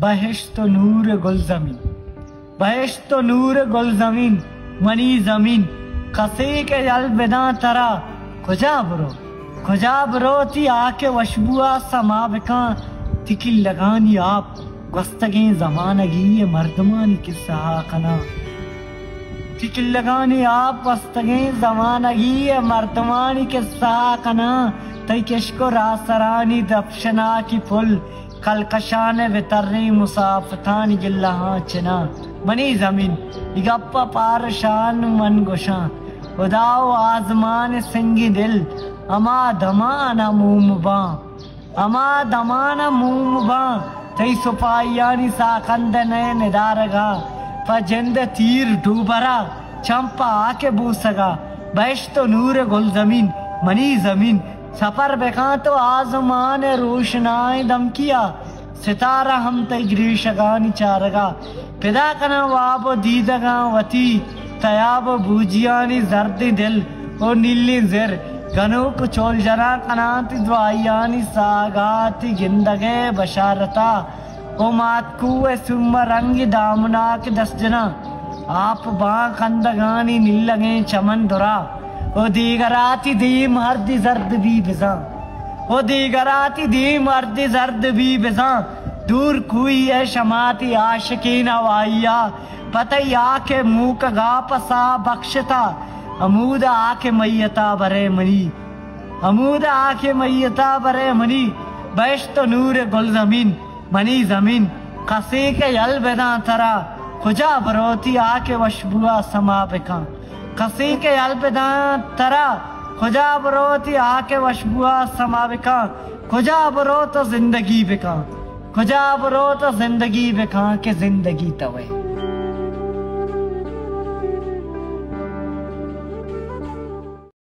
बहिश्त नूर गुल ज़मीन, बहिश्त नूर गुल ज़मीन मनी ज़मीन कसी के अलविदा तरा खुजा बरो ती आके वशबुआ समा बिका तिकी लगानी आप गस्तगे ज़मानगी ये मर्दमानी किस्सा कना तिकी लगानी आप गस्तगे ज़मानगी ये मर्दमानी किस्सा कना तई किशको रासरानी दफशना की फुल कलकशान वितरनी मुसाफतानी गिल्ला चना मनी ज़मीन इगप्पा पारशान मन गुशा उदाओ आजमान सिंगी दिल अमा दमाना मूमबा अमा दमाना मूमबा तई सुपायानी साकंद नए निदारगा फजिंद तीर डूबरा चंपा आके बूसगा बहिश्त नूर गुल ज़मीन मनी ज़मीन सफर बेखा तो आजमान रोशनाए दम किया सितारा हम तई ग्रीशगानी चारगा पिदा कना वाब दीदगा वती तयाब बूजियानी जर्दी दिल और नीली जिर गनुक चोल जना कनाती द्वायानी सागाती गिंदगे बशारता ओ मात कुए सुम रंगी दामना के दस जना आप बा कंदगानी नीलगे चमन दुरा ओ दीगराती दीम हर्दी जर्द भी बिजा ओ दीगराती दीम हर्दी जर्द भी बिजा दूर कुई है शमाती आशिकी नवाइया पतई आके मुँह का गा पसा बख्शता अमूद आके मैयता बरे मनी अमूद आके मैयता बरे मनी बहिश्त नूर गुल ज़मीन मनी ज़मीन कसी के अलविदा तरा खुजा बरोती आके वशबुआ समा बिका कसी के अलविदा तरा खुजा बरोती आके वशबुआ समा बिका खुजा बरो तो जिंदगी बिका खुजा बरो तो जिंदगी बिका के जिंदगी तवे।